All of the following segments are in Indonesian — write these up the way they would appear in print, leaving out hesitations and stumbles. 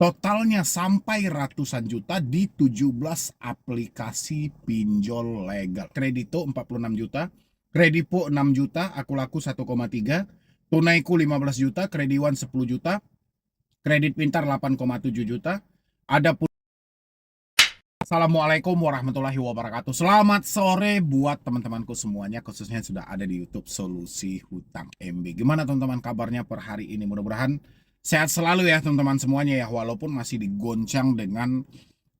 Totalnya sampai ratusan juta di 17 aplikasi pinjol legal. Kredito 46 juta, Kredipo 6 juta, aku laku 1,3, Tunaiku 15 juta, Krediwan 10 juta, Kredit Pintar 8,7 juta. Ada pun Assalamualaikum warahmatullahi wabarakatuh. Selamat sore buat teman-temanku semuanya, khususnya sudah ada di YouTube Solusi Hutang MB. Gimana teman-teman kabarnya per hari ini? Mudah-mudahan sehat selalu ya teman-teman semuanya ya, walaupun masih digoncang dengan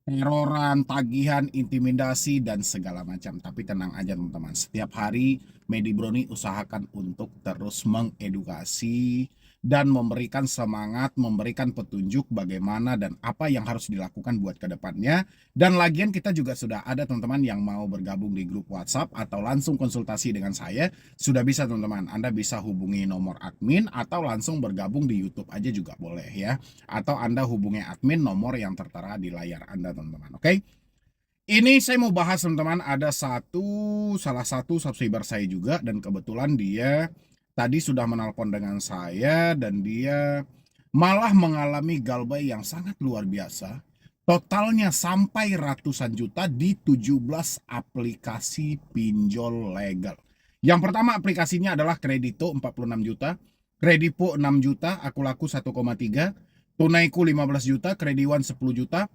teroran, tagihan, intimidasi, dan segala macam. Tapi tenang aja teman-teman, setiap hari Medi Broni usahakan untuk terus mengedukasi dan memberikan semangat, memberikan petunjuk bagaimana dan apa yang harus dilakukan buat kedepannya. Dan lagian kita juga sudah ada teman-teman yang mau bergabung di grup WhatsApp atau langsung konsultasi dengan saya. Sudah bisa teman-teman, Anda bisa hubungi nomor admin atau langsung bergabung di YouTube aja juga boleh ya. Atau Anda hubungi admin nomor yang tertera di layar Anda teman-teman. Oke. Ini saya mau bahas teman-teman, ada salah satu subscriber saya juga, dan kebetulan dia tadi sudah menelpon dengan saya dan dia malah mengalami galbay yang sangat luar biasa. Totalnya sampai ratusan juta di 17 aplikasi pinjol legal. Yang pertama aplikasinya adalah Kredito 46 juta, Kredipo 6 juta, aku laku 1,3, Tunaiku 15 juta, Krediwan 10 juta,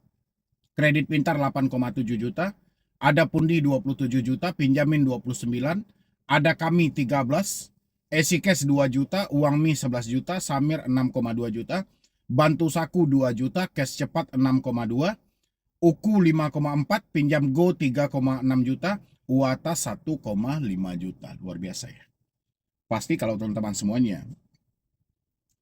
Kredit Pintar 8,7 juta, ada Pundi 27 juta, Pinjamin 29, ada Kami 13, Esikes 2 juta, Uang Mi 11 juta, Samir 6,2 juta, Bantu Saku 2 juta, Cash Cepat 6,2, Uku 5,4, Pinjam Go 3,6 juta, Uata 1,5 juta. Luar biasa ya. Pasti kalau teman-teman semuanya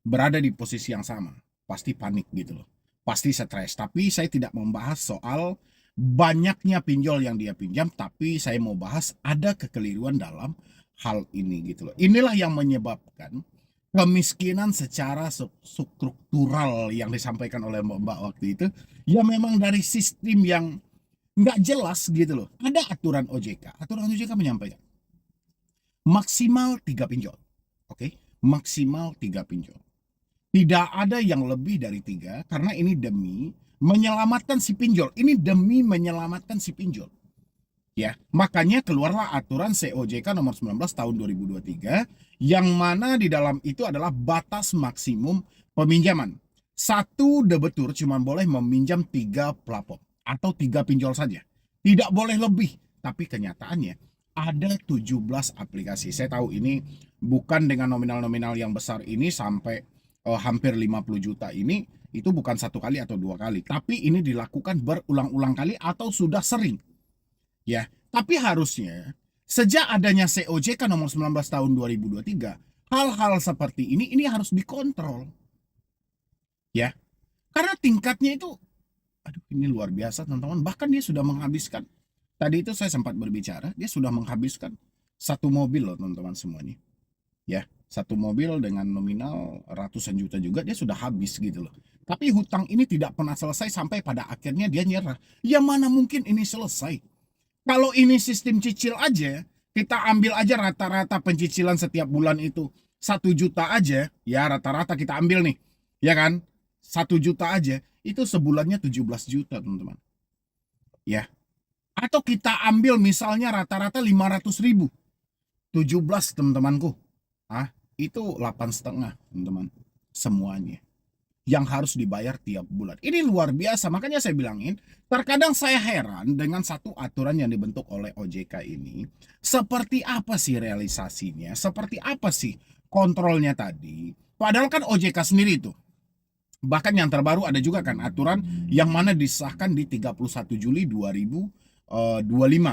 berada di posisi yang sama, pasti panik gitu loh. Pasti stres. Tapi saya tidak membahas soal banyaknya pinjol yang dia pinjam, tapi saya mau bahas ada kekeliruan dalam hal ini gitu loh. Inilah yang menyebabkan kemiskinan secara struktural yang disampaikan oleh Mbak waktu itu, ya memang dari sistem yang nggak jelas gitu loh. Ada aturan OJK. Aturan OJK menyampaikan maksimal 3 pinjol. Oke, maksimal 3 pinjol. Tidak ada yang lebih dari 3, karena ini demi menyelamatkan si pinjol. Ini demi menyelamatkan si pinjol. Ya, makanya keluarlah aturan COJK nomor 19 tahun 2023 yang mana di dalam itu adalah batas maksimum peminjaman. Satu debetur cuma boleh meminjam 3 plafon atau 3 pinjol saja. Tidak boleh lebih. Tapi kenyataannya ada 17 aplikasi. Saya tahu ini bukan dengan nominal-nominal yang besar ini sampai hampir 50 juta ini, itu bukan 1 kali atau 2 kali, tapi ini dilakukan berulang-ulang kali atau sudah sering. Ya, tapi harusnya sejak adanya COJK nomor 19 tahun 2023, hal-hal seperti ini harus dikontrol. Ya, karena tingkatnya itu aduh ini luar biasa teman-teman. Bahkan dia sudah menghabiskan, tadi itu saya sempat berbicara, dia sudah menghabiskan 1 mobil loh teman-teman semuanya. Ya, 1 mobil dengan nominal ratusan juta juga dia sudah habis gitu loh. Tapi hutang ini tidak pernah selesai sampai pada akhirnya dia nyerah. Ya mana mungkin ini selesai? Kalau ini sistem cicil aja, kita ambil aja rata-rata pencicilan setiap bulan itu 1 juta aja, ya rata-rata kita ambil nih, ya kan? 1 juta aja, itu sebulannya 17 juta teman-teman. Ya, atau kita ambil misalnya rata-rata 500.000, 17 teman-temanku. Itu 8,5 teman-teman semuanya yang harus dibayar tiap bulan. Ini luar biasa. Makanya saya bilangin, terkadang saya heran dengan satu aturan yang dibentuk oleh OJK ini. Seperti apa sih realisasinya? Seperti apa sih kontrolnya tadi? Padahal kan OJK sendiri itu, bahkan yang terbaru ada juga kan aturan yang mana disahkan di 31 Juli 2025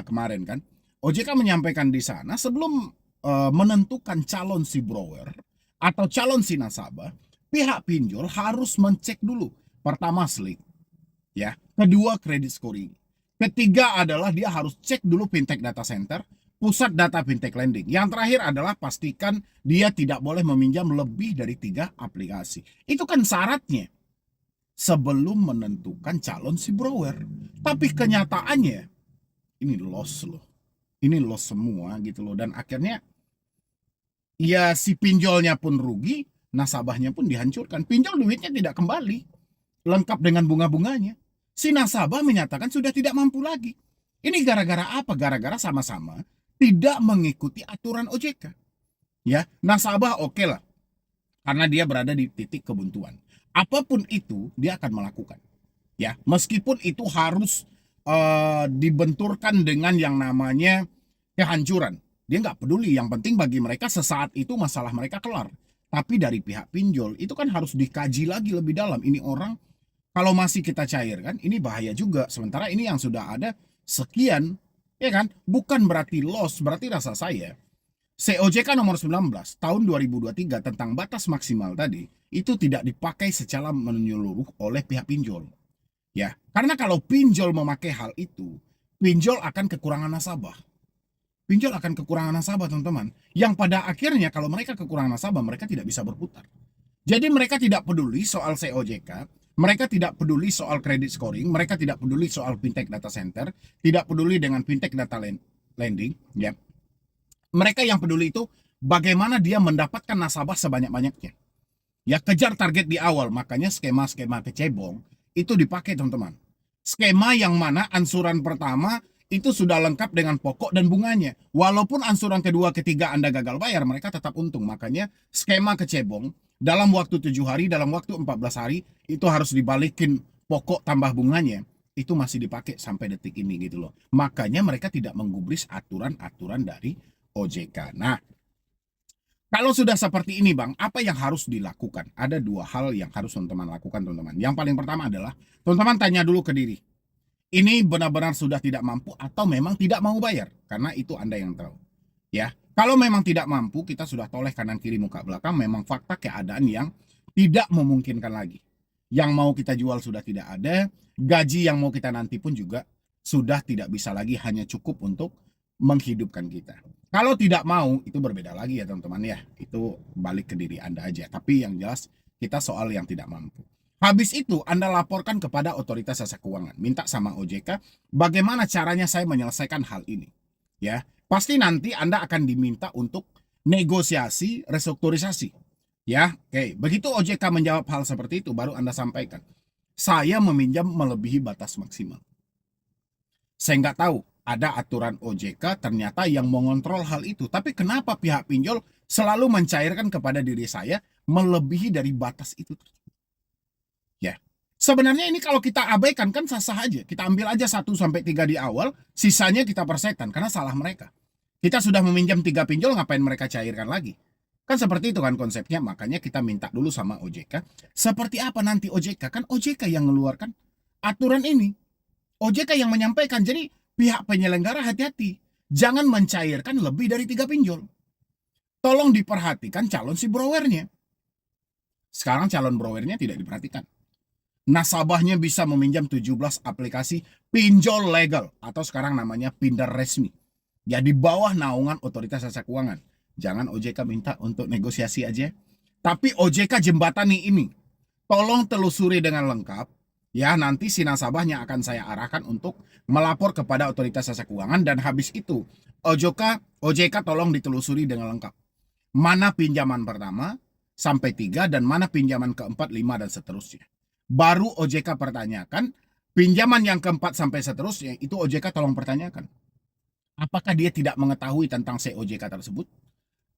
kemarin kan. OJK menyampaikan di sana sebelum menentukan calon si borrower atau calon si nasabah, pihak pinjol harus mencek dulu. Pertama SLIC, ya. Kedua kredit scoring. Ketiga adalah dia harus cek dulu fintech data center, pusat data fintech lending. Yang terakhir adalah pastikan dia tidak boleh meminjam lebih dari 3 aplikasi. Itu kan syaratnya sebelum menentukan calon si borrower. Tapi kenyataannya ini loss loh. Ini loss semua gitu loh. Dan akhirnya ya si pinjolnya pun rugi, nasabahnya pun dihancurkan. Pinjol duitnya tidak kembali. lengkap dengan bunga-bunganya. Si nasabah menyatakan sudah tidak mampu lagi. Ini gara-gara apa? Gara-gara sama-sama tidak mengikuti aturan OJK. Ya, nasabah oke lah, karena dia berada di titik kebuntuan. Apapun itu dia akan melakukan. Ya, meskipun itu harus dibenturkan dengan yang namanya kehancuran. Dia nggak peduli, yang penting bagi mereka sesaat itu masalah mereka kelar. Tapi dari pihak pinjol itu kan harus dikaji lagi lebih dalam. Ini orang kalau masih kita cairkan, ini bahaya juga. Sementara ini yang sudah ada sekian, ya kan? Bukan berarti loss, berarti rasa saya COJK nomor 19 tahun 2023 tentang batas maksimal tadi itu tidak dipakai secara menyeluruh oleh pihak pinjol. Ya, karena kalau pinjol memakai hal itu, pinjol akan kekurangan nasabah. Pinjol akan kekurangan nasabah, teman-teman. Yang pada akhirnya kalau mereka kekurangan nasabah, mereka tidak bisa berputar. Jadi mereka tidak peduli soal COJK, mereka tidak peduli soal credit scoring, mereka tidak peduli soal fintech data center, tidak peduli dengan fintech data lending, ya. Mereka yang peduli itu bagaimana dia mendapatkan nasabah sebanyak-banyaknya. Ya, kejar target di awal, makanya skema-skema kecebong itu dipakai, teman-teman. Skema yang mana ansuran pertama itu sudah lengkap dengan pokok dan bunganya. Walaupun ansuran kedua, ketiga Anda gagal bayar, mereka tetap untung. Makanya skema kecebong dalam waktu 7 hari, dalam waktu 14 hari, itu harus dibalikin pokok tambah bunganya. Itu masih dipakai sampai detik ini gitu loh. Makanya mereka tidak menggubris aturan-aturan dari OJK. Nah, kalau sudah seperti ini Bang, apa yang harus dilakukan? Ada dua hal yang harus teman-teman lakukan, teman-teman. Yang paling pertama adalah, teman-teman tanya dulu ke diri. Ini benar-benar sudah tidak mampu atau memang tidak mau bayar? Karena itu Anda yang tahu. Ya, kalau memang tidak mampu, kita sudah toleh kanan kiri muka belakang, memang fakta keadaan yang tidak memungkinkan lagi. Yang mau kita jual sudah tidak ada, gaji yang mau kita nanti pun juga sudah tidak bisa lagi, hanya cukup untuk menghidupkan kita. Kalau tidak mau, itu berbeda lagi ya teman-teman ya. Itu balik ke diri Anda aja. Tapi yang jelas kita soal yang tidak mampu. Habis itu Anda laporkan kepada otoritas jasa keuangan. Minta sama OJK bagaimana caranya saya menyelesaikan hal ini. Ya, pasti nanti Anda akan diminta untuk negosiasi restrukturisasi. Ya, oke. Begitu OJK menjawab hal seperti itu, baru Anda sampaikan. Saya meminjam melebihi batas maksimal. Saya nggak tahu ada aturan OJK ternyata yang mengontrol hal itu. Tapi kenapa pihak pinjol selalu mencairkan kepada diri saya melebihi dari batas itu? Ya, sebenarnya ini kalau kita abaikan kan sah-sah aja. Kita ambil aja 1-3 di awal, sisanya kita persetan karena salah mereka. Kita sudah meminjam 3 pinjol, ngapain mereka cairkan lagi? Kan seperti itu kan konsepnya. Makanya kita minta dulu sama OJK. Seperti apa nanti OJK? Kan OJK yang mengeluarkan aturan ini. OJK yang menyampaikan. Jadi pihak penyelenggara hati-hati. Jangan mencairkan lebih dari 3 pinjol. Tolong diperhatikan calon si browernya. Sekarang calon browernya tidak diperhatikan. Nasabahnya bisa meminjam 17 aplikasi pinjol legal. Atau sekarang namanya Pinder resmi. Ya di bawah naungan otoritas jasa keuangan. Jangan OJK minta untuk negosiasi aja. Tapi OJK jembatani ini. Tolong telusuri dengan lengkap. Ya, nanti si nasabahnya akan saya arahkan untuk melapor kepada otoritas jasa keuangan dan habis itu OJK tolong ditelusuri dengan lengkap. Mana pinjaman pertama sampai 3 dan mana pinjaman keempat, 5 dan seterusnya. Baru OJK pertanyakan, pinjaman yang keempat sampai seterusnya itu OJK tolong pertanyakan. Apakah dia tidak mengetahui tentang COJK tersebut?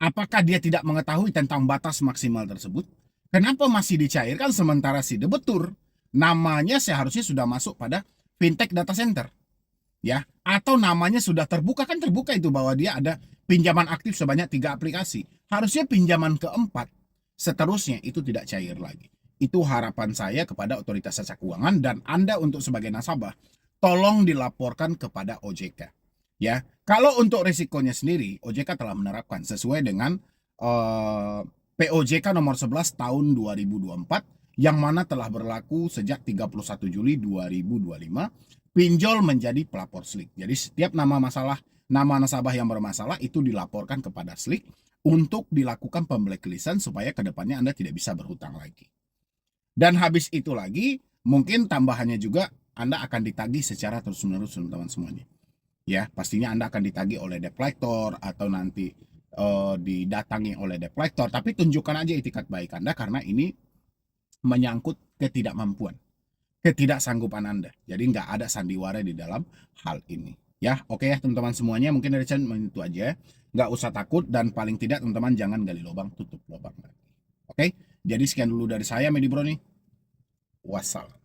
Apakah dia tidak mengetahui tentang batas maksimal tersebut? Kenapa masih dicairkan sementara si debetur namanya seharusnya sudah masuk pada fintech data center, ya, atau namanya sudah terbuka, kan terbuka itu bahwa dia ada pinjaman aktif sebanyak 3 aplikasi. Harusnya pinjaman keempat seterusnya itu tidak cair lagi. Itu harapan saya kepada otoritas jasa keuangan dan Anda untuk sebagai nasabah, tolong dilaporkan kepada OJK. Ya, kalau untuk risikonya sendiri, OJK telah menerapkan sesuai dengan POJK nomor 11 tahun 2024 yang mana telah berlaku sejak 31 Juli 2025, pinjol menjadi pelapor SLIK. Jadi setiap nama nasabah yang bermasalah itu dilaporkan kepada SLIK untuk dilakukan pemblacklistan supaya kedepannya Anda tidak bisa berhutang lagi. Dan habis itu lagi, mungkin tambahannya juga Anda akan ditagih secara terus-menerus teman-teman semuanya. Ya, pastinya Anda akan ditagih oleh debt collector atau nanti didatangi oleh debt collector. Tapi tunjukkan aja itikat baik Anda karena ini menyangkut ketidakmampuan. ketidaksanggupan Anda. Jadi nggak ada sandiwara di dalam hal ini. Ya, oke ya teman-teman semuanya. Mungkin dari channel itu aja. Nggak usah takut dan paling tidak teman-teman jangan gali lubang, tutup lubang. Oke, jadi sekian dulu dari saya, Medi Bro nih. Wassalam.